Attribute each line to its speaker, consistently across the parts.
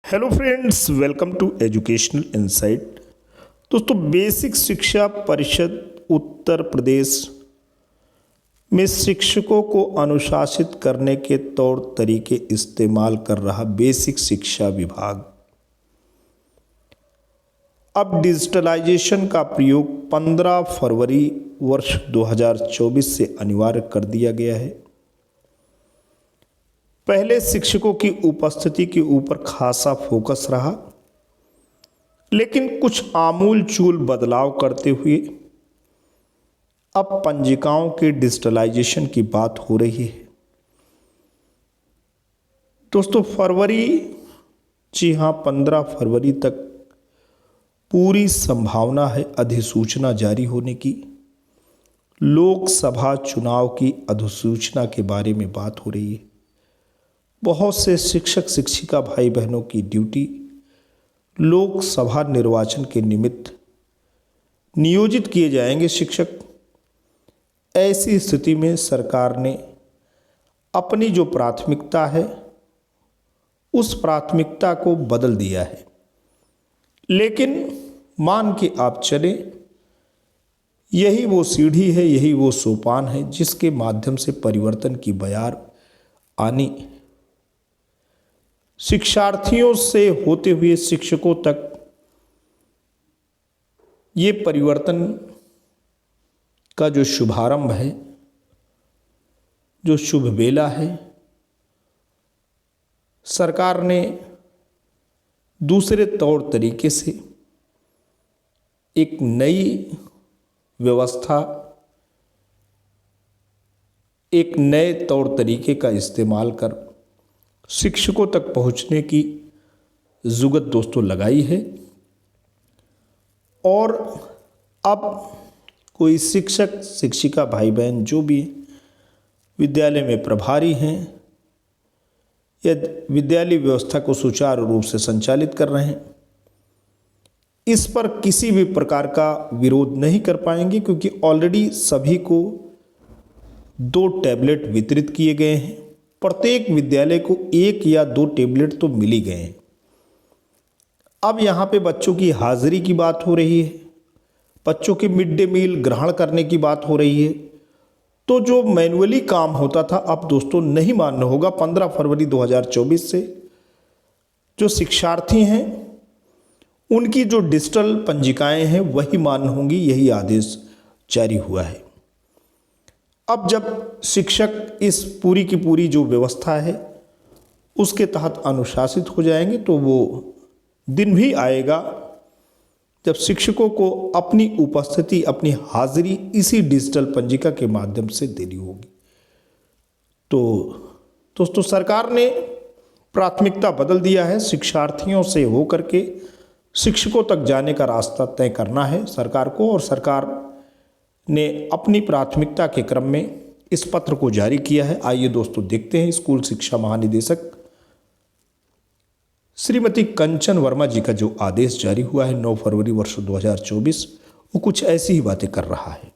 Speaker 1: Hello friends, welcome to educational insight. दोस्तों, basic शिक्षा परिषद उत्तर प्रदेश में शिक्षकों को अनुशासित करने के तौर तरीके इस्तेमाल कर रहा बेसिक शिक्षा विभाग अब डिजिटलाइजेशन का प्रयोग 15 फरवरी वर्ष 2024 से अनिवार्य कर दिया गया है। पहले शिक्षकों की उपस्थिति के ऊपर खासा फोकस रहा, लेकिन कुछ आमूल चूल बदलाव करते हुए अब पंजिकाओं के डिजिटलाइजेशन की बात हो रही है। दोस्तों, जी हाँ, 15 फरवरी तक पूरी संभावना है अधिसूचना जारी होने की। लोकसभा चुनाव की अधिसूचना के बारे में बात हो रही है। बहुत से शिक्षक शिक्षिका भाई बहनों की ड्यूटी लोकसभा निर्वाचन के निमित्त नियोजित किए जाएंगे शिक्षक। ऐसी स्थिति में सरकार ने अपनी जो प्राथमिकता है उस प्राथमिकता को बदल दिया है। लेकिन मान के आप चले, यही वो सीढ़ी है, यही वो सोपान है जिसके माध्यम से परिवर्तन की बयार आनी शिक्षार्थियों से होते हुए शिक्षकों तक ये परिवर्तन का जो शुभारंभ है, जो शुभ बेला है, सरकार ने दूसरे तौर तरीके से एक नई व्यवस्था, एक नए तौर तरीके का इस्तेमाल कर शिक्षकों तक पहुंचने की जुगत दोस्तों लगाई है। और अब कोई शिक्षक शिक्षिका भाई बहन जो भी विद्यालय में प्रभारी हैं या विद्यालय व्यवस्था को सुचारू रूप से संचालित कर रहे हैं, इस पर किसी भी प्रकार का विरोध नहीं कर पाएंगे, क्योंकि ऑलरेडी सभी को 2 टैबलेट वितरित किए गए हैं। प्रत्येक विद्यालय को 1 या 2 टैबलेट तो मिल ही गए हैं। अब यहाँ पे बच्चों की हाजिरी की बात हो रही है, बच्चों के मिड डे मील ग्रहण करने की बात हो रही है। तो जो मैनुअली काम होता था अब दोस्तों नहीं मानना होगा। 15 फरवरी 2024 से जो शिक्षार्थी हैं उनकी जो डिजिटल पंजिकाएं हैं वही मान्य होंगी, यही आदेश जारी हुआ है। अब जब शिक्षक इस पूरी की पूरी जो व्यवस्था है उसके तहत अनुशासित हो जाएंगे, तो वो दिन भी आएगा जब शिक्षकों को अपनी उपस्थिति, अपनी हाजिरी इसी डिजिटल पंजिका के माध्यम से देनी होगी। तो दोस्तों, सरकार ने प्राथमिकता बदल दिया है। शिक्षार्थियों से होकर के शिक्षकों तक जाने का रास्ता तय करना है सरकार को, और सरकार ने अपनी प्राथमिकता के क्रम में इस पत्र को जारी किया है। आइए दोस्तों देखते हैं स्कूल शिक्षा महानिदेशक श्रीमती कंचन वर्मा जी का जो आदेश जारी हुआ है 9 फरवरी वर्ष 2024, वो कुछ ऐसी ही बातें कर रहा है।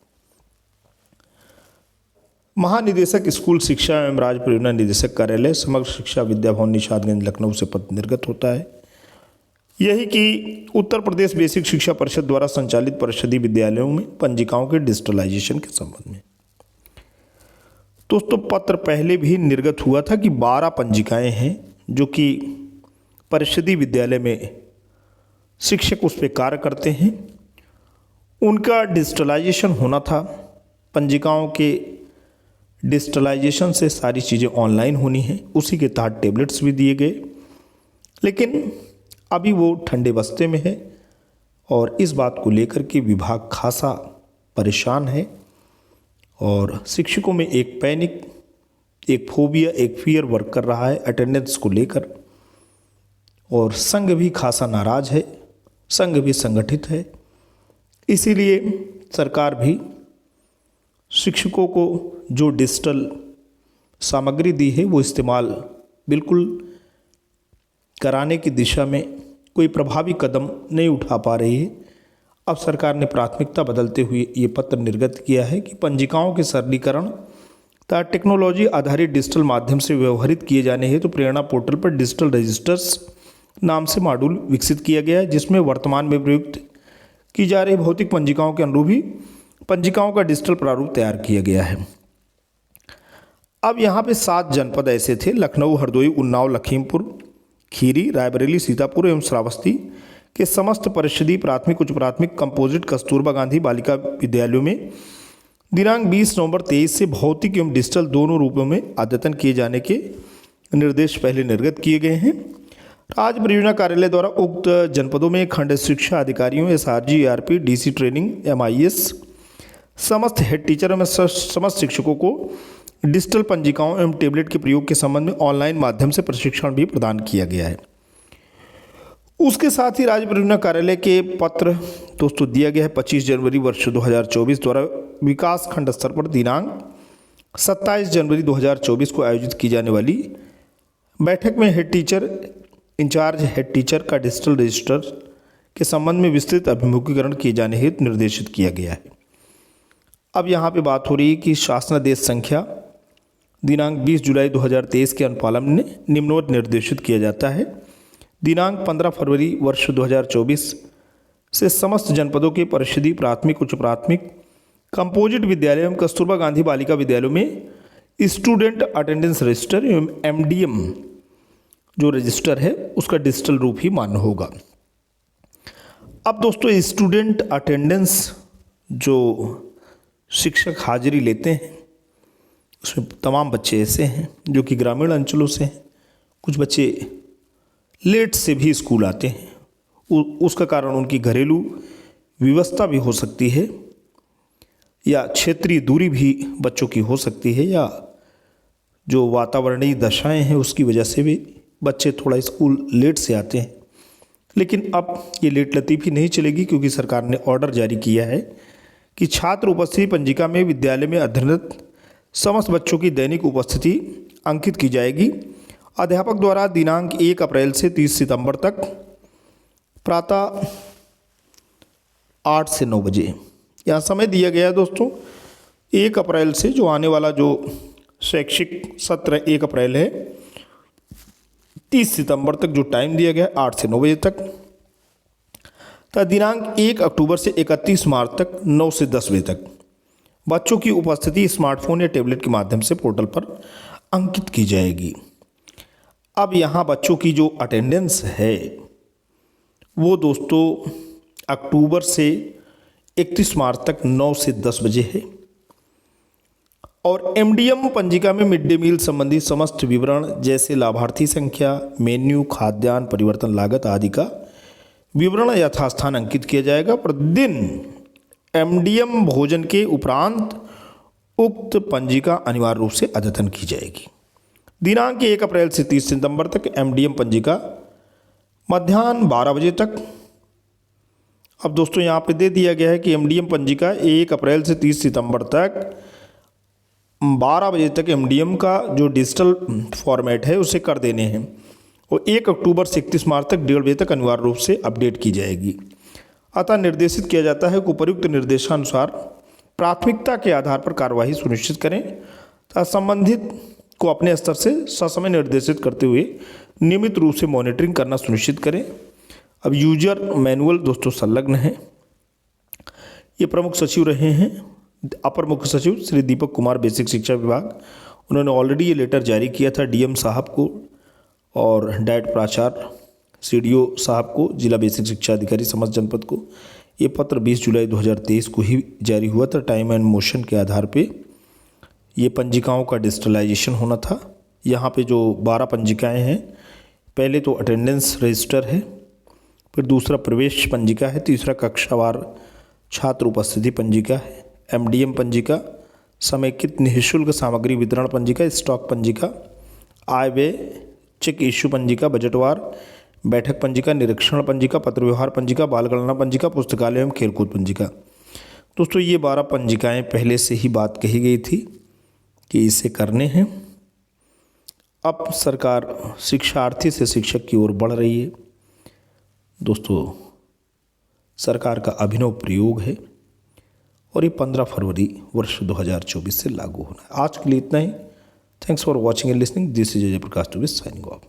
Speaker 1: महानिदेशक स्कूल शिक्षा एवं राज्य परियोजना निदेशक कार्यालय, समग्र शिक्षा विद्या भवन, निषादगंज, लखनऊ से पद निर्गत होता है। यही कि उत्तर प्रदेश बेसिक शिक्षा परिषद द्वारा संचालित परिषदीय विद्यालयों में पंजिकाओं के डिजिटलाइजेशन के संबंध में दोस्तों पत्र पहले भी निर्गत हुआ था कि 12 पंजिकाएं हैं जो कि परिषदीय विद्यालय में शिक्षक उस पर कार्य करते हैं, उनका डिजिटलाइजेशन होना था। पंजिकाओं के डिजिटलाइजेशन से सारी चीज़ें ऑनलाइन होनी हैं, उसी के तहत टेबलेट्स भी दिए गए। लेकिन अभी वो ठंडे बस्ते में है और इस बात को लेकर के विभाग खासा परेशान है, और शिक्षकों में एक पैनिक, एक फोबिया, एक फियर वर्क कर रहा है अटेंडेंस को लेकर। और संघ भी खासा नाराज है, संघ भी संगठित है। इसीलिए सरकार भी शिक्षकों को जो डिजिटल सामग्री दी है वो इस्तेमाल बिल्कुल कराने की दिशा में कोई प्रभावी कदम नहीं उठा पा रही है। अब सरकार ने प्राथमिकता बदलते हुए ये पत्र निर्गत किया है कि पंजिकाओं के सरलीकरण तथा टेक्नोलॉजी आधारित डिजिटल माध्यम से व्यवहारित किए जाने हेतु प्रेरणा पोर्टल पर डिजिटल रजिस्टर्स नाम से मॉड्यूल विकसित किया गया है, जिसमें वर्तमान में प्रयुक्त की जा रही भौतिक पंजिकाओं के अनुरूप ही पंजिकाओं का डिजिटल प्रारूप तैयार किया गया है। अब यहाँ पे 7 जनपद ऐसे थे: लखनऊ, हरदोई, उन्नाव, लखीमपुर खीरी, रायबरेली, सीतापुर एवं श्रावस्ती के समस्त परिषदीय प्राथमिक, उच्च प्राथमिक, कंपोजिट, कस्तूरबा गांधी बालिका विद्यालयों में दिनांक 20 नवंबर 23 से भौतिक एवं डिजिटल दोनों रूपों में अद्यतन किए जाने के निर्देश पहले निर्गत किए गए हैं। राज्य परियोजना कार्यालय द्वारा उक्त जनपदों में खंड शिक्षा अधिकारियों, SRG, ERP, DC training, MIS, समस्त हेड टीचर एवं समस्त शिक्षकों को डिजिटल पंजिकाओं एवं टेबलेट के प्रयोग के संबंध में ऑनलाइन माध्यम से प्रशिक्षण भी प्रदान किया गया है। उसके साथ ही राज्य परियोजना कार्यालय के पत्र दोस्तों दिया गया है 25 जनवरी वर्ष 2024 द्वारा विकास खंड स्तर पर दिनांक 27 जनवरी 2024 को आयोजित की जाने वाली बैठक में head teacher, incharge head teacher का डिजिटल रजिस्टर के संबंध में विस्तृत अभिमुखीकरण किए जाने हेतु निर्देशित किया गया है। अब यहाँ पे बात हो रही है कि शासनादेश संख्या दिनांक 20 जुलाई 2023 के अनुपालन में निम्नवत निर्देशित किया जाता है। दिनांक 15 फरवरी वर्ष 2024 से समस्त जनपदों के परिषदीय प्राथमिक, उच्च प्राथमिक, कंपोजिट विद्यालय एवं कस्तूरबा गांधी बालिका विद्यालयों में स्टूडेंट अटेंडेंस रजिस्टर एवं MDM जो रजिस्टर है उसका डिजिटल रूप ही मान्य होगा। अब दोस्तों स्टूडेंट अटेंडेंस जो शिक्षक हाजिरी लेते हैं उसमें तमाम बच्चे ऐसे हैं जो कि ग्रामीण अंचलों से हैं, कुछ बच्चे लेट से भी स्कूल आते हैं। उसका कारण उनकी घरेलू व्यवस्था भी हो सकती है या क्षेत्रीय दूरी भी बच्चों की हो सकती है, या जो वातावरणीय दशाएं हैं उसकी वजह से भी बच्चे थोड़ा स्कूल लेट से आते हैं। लेकिन अब ये लेट लतीफ़ी नहीं चलेगी, क्योंकि सरकार ने ऑर्डर जारी किया है कि छात्र उपस्थिति पंजिका में विद्यालय में अध्ययनरत समस्त बच्चों की दैनिक उपस्थिति अंकित की जाएगी। अध्यापक द्वारा दिनांक 1 अप्रैल से 30 सितंबर तक प्रातः 8 से 9 बजे यहाँ समय दिया गया है दोस्तों। 1 अप्रैल से जो आने वाला जो शैक्षिक सत्र 1 अप्रैल है, 30 सितंबर तक जो टाइम दिया गया है 8 से 9 बजे तक, तथा दिनांक 1 अक्टूबर से 31 मार्च तक 9 से 10 बजे तक बच्चों की उपस्थिति स्मार्टफोन या टैबलेट के माध्यम से पोर्टल पर अंकित की जाएगी। अब यहाँ बच्चों की जो अटेंडेंस है वो दोस्तों अक्टूबर से 31 मार्च तक 9 से 10 बजे है, और MDM पंजिका में मिड डे मील संबंधी समस्त विवरण जैसे लाभार्थी संख्या, मेन्यू, खाद्यान्न, परिवर्तन लागत आदि का विवरण यथास्थान अंकित किया जाएगा। प्रतिदिन MDM भोजन के उपरांत उक्त पंजिका अनिवार्य रूप से अद्यतन की जाएगी। दिनांक 1 अप्रैल से 30 सितंबर तक MDM पंजिका मध्याह्न 12 बजे तक। अब दोस्तों यहाँ पे दे दिया गया है कि MDM पंजिका 1 अप्रैल से 30 सितंबर तक 12 बजे तक MDM का जो डिजिटल फॉर्मेट है उसे कर देने हैं, और 1 अक्टूबर से 31 मार्च तक 1:30 बजे तक अनिवार्य रूप से अपडेट की जाएगी। अतः निर्देशित किया जाता है कि उपयुक्त निर्देशानुसार प्राथमिकता के आधार पर कार्यवाही सुनिश्चित करें तथा संबंधित को अपने स्तर से ससमय निर्देशित करते हुए नियमित रूप से मॉनिटरिंग करना सुनिश्चित करें। अब यूजर मैनुअल दोस्तों संलग्न है। ये प्रमुख सचिव रहे हैं अपर मुख्य सचिव श्री दीपक कुमार, बेसिक शिक्षा विभाग। उन्होंने ऑलरेडी ये लेटर जारी किया था DM साहब को और डायट प्राचार्य CDO साहब को, जिला बेसिक शिक्षा अधिकारी समस्त जनपद को। ये पत्र 20 जुलाई 2023 को ही जारी हुआ था। टाइम एंड मोशन के आधार पे ये पंजिकाओं का डिजिटलाइजेशन होना था। यहाँ पे जो 12 पंजिकाएं हैं, पहले तो अटेंडेंस रजिस्टर है, फिर दूसरा प्रवेश पंजिका है, तीसरा कक्षावार छात्र उपस्थिति पंजिका है, MDM पंजिका, समेकित निःशुल्क सामग्री वितरण पंजिका, स्टॉक पंजिका, आय व्यय चेक इश्यू पंजिका, बजटवार बैठक पंजिका, निरीक्षण पंजिका, पत्र व्यवहार पंजिका, बाल गणना पंजिका, पुस्तकालय एवं खेलकूद पंजिका। दोस्तों ये 12 पंजिकाएं पहले से ही बात कही गई थी कि इसे करने हैं। अब सरकार शिक्षार्थी से शिक्षक की ओर बढ़ रही है। दोस्तों सरकार का अभिनव प्रयोग है और ये 15 फरवरी वर्ष 2024 से लागू होना है। आज के लिए इतना ही। Thanks for watching and listening. This is Ajay Prakash to be signing of.